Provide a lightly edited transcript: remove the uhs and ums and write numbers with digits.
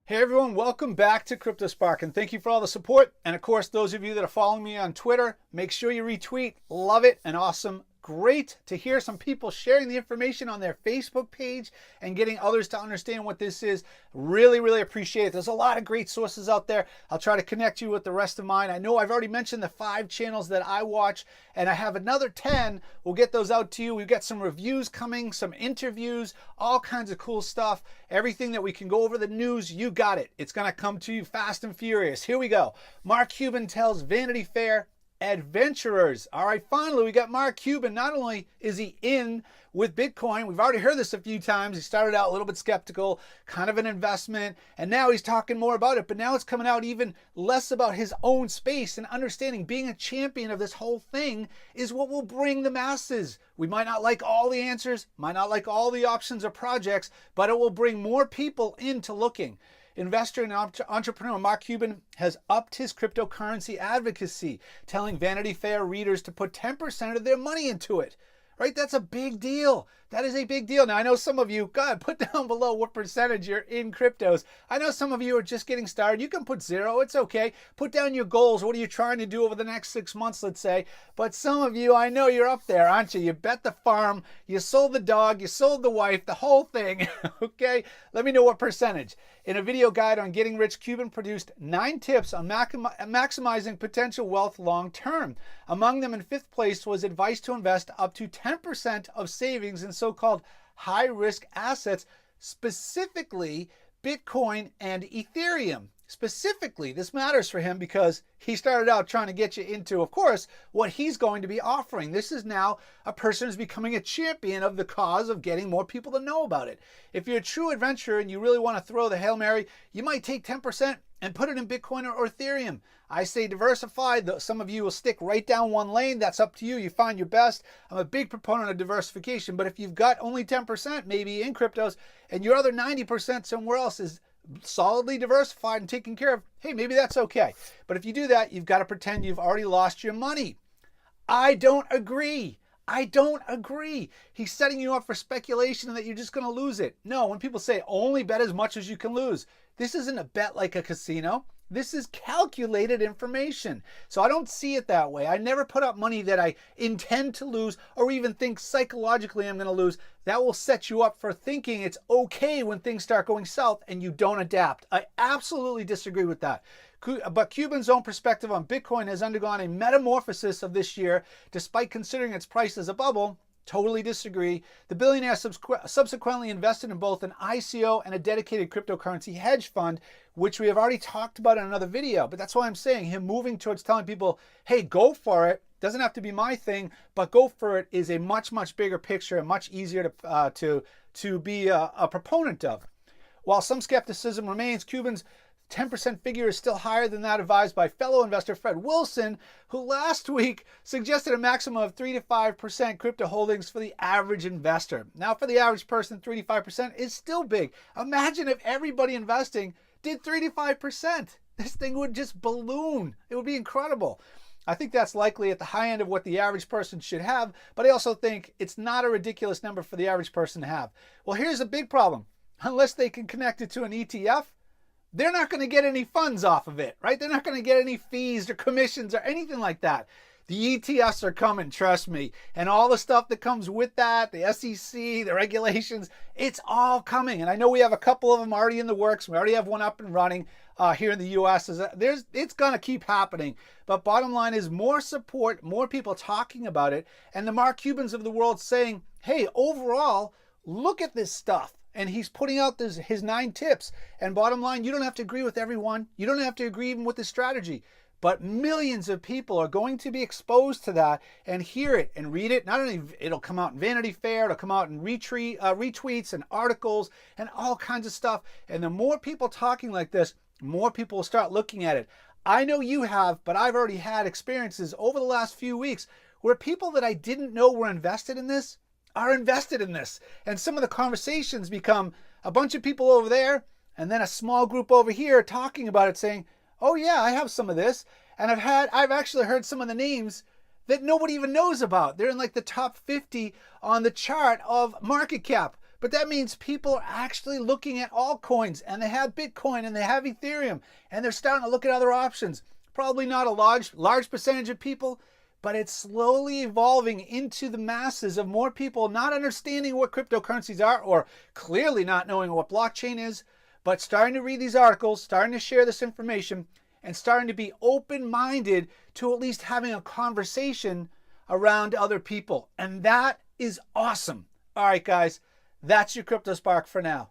Hey everyone, welcome back to Crypto Spark, and thank you for all the support. And of course, those of you that are following me on Twitter, make sure you retweet. Love it and awesome. Great to hear some people sharing the information on their Facebook page and getting others to understand what this is. Really, really appreciate it. There's a lot of great sources out there. I'll try to connect you with the rest of mine. I know I've already mentioned the 5 channels that I watch, and I have another 10. We'll get those out to you. We've got some reviews coming, some interviews, all kinds of cool stuff. Everything that we can go over the news, you got it. It's going to come to you fast and furious. Here we go. Mark Cuban tells Vanity Fair adventurers. All right, finally, we got Mark Cuban. Not only is he in with Bitcoin, we've already heard this a few times. He started out a little bit skeptical, kind of an investment, and now he's talking more about it. But now it's coming out even less about his own space and understanding being a champion of this whole thing is what will bring the masses. We might not like all the answers, might not like all the options or projects, but it will bring more people into looking. Investor and entrepreneur Mark Cuban has upped his cryptocurrency advocacy, telling Vanity Fair readers to put 10% of their money into it. Right? That's a big deal. That is a big deal. Now, I know some of you, God, put down below what percentage you're in cryptos. I know some of you are just getting started. You can put 0. It's okay. Put down your goals. What are you trying to do over the next 6 months, let's say? But some of you, I know you're up there, aren't you? You bet the farm. You sold the dog. You sold the wife. The whole thing. Okay? Let me know what percentage. In a video guide on getting rich, Cuban produced 9 tips on maximizing potential wealth long term. Among them, in 5th place, was advice to invest up to 10% of savings in so-called high-risk assets, specifically Bitcoin and Ethereum. Specifically, this matters for him because he started out trying to get you into, of course, what he's going to be offering. This is now a person who's becoming a champion of the cause of getting more people to know about it. If you're a true adventurer and you really want to throw the Hail Mary, you might take 10% and put it in Bitcoin or Ethereum. I say diversify. Some of you will stick right down one lane. That's up to you. You find your best. I'm a big proponent of diversification, but if you've got only 10% maybe in cryptos and your other 90% somewhere else is solidly diversified and taken care of, hey, maybe that's okay. But if you do that, you've got to pretend you've already lost your money. I don't agree. I don't agree. He's setting you up for speculation and that you're just going to lose it. No, when people say only bet as much as you can lose, this isn't a bet like a casino. This is calculated information. So I don't see it that way. I never put up money that I intend to lose or even think psychologically I'm going to lose. That will set you up for thinking it's okay when things start going south and you don't adapt. I absolutely disagree with that. But Cuban's own perspective on Bitcoin has undergone a metamorphosis of this year, despite considering its price as a bubble. Totally disagree. The billionaire subsequently invested in both an ICO and a dedicated cryptocurrency hedge fund, which we have already talked about in another video. But that's why I'm saying him moving towards telling people, hey, go for it. Doesn't have to be my thing, but go for it is a much, much bigger picture and much easier to be a proponent of. While some skepticism remains, Cuban's 10% figure is still higher than that advised by fellow investor Fred Wilson, who last week suggested a maximum of 3 to 5% crypto holdings for the average investor. Now, for the average person, 3 to 5% is still big. Imagine if everybody investing did 3 to 5%. This thing would just balloon. It would be incredible. I think that's likely at the high end of what the average person should have, but I also think it's not a ridiculous number for the average person to have. Well, here's a big problem. Unless they can connect it to an ETF, they're not going to get any funds off of it, right? They're not going to get any fees or commissions or anything like that. The ETFs are coming, trust me. And all the stuff that comes with that, the SEC, the regulations, it's all coming. And I know we have a couple of them already in the works. We already have one up and running here in the US. It's going to keep happening. But bottom line is more support, more people talking about it. And the Mark Cubans of the world saying, hey, overall, look at this stuff. And he's putting out his 9 tips. And bottom line, you don't have to agree with everyone. You don't have to agree even with the strategy. But millions of people are going to be exposed to that and hear it and read it. Not only it'll come out in Vanity Fair, it'll come out in retweets and articles and all kinds of stuff. And the more people talking like this, more people will start looking at it. I know you have, but I've already had experiences over the last few weeks where people that I didn't know were invested in this are invested in this. And some of the conversations become a bunch of people over there and then a small group over here talking about it saying, oh yeah, I have some of this. And I've actually heard some of the names that nobody even knows about. They're in like the top 50 on the chart of market cap. But that means people are actually looking at altcoins, and they have Bitcoin and they have Ethereum, and they're starting to look at other options. Probably not a large percentage of people, but it's slowly evolving into the masses of more people not understanding what cryptocurrencies are, or clearly not knowing what blockchain is, but starting to read these articles, starting to share this information, and starting to be open-minded to at least having a conversation around other people. And that is awesome. All right, guys, that's your Crypto Spark for now.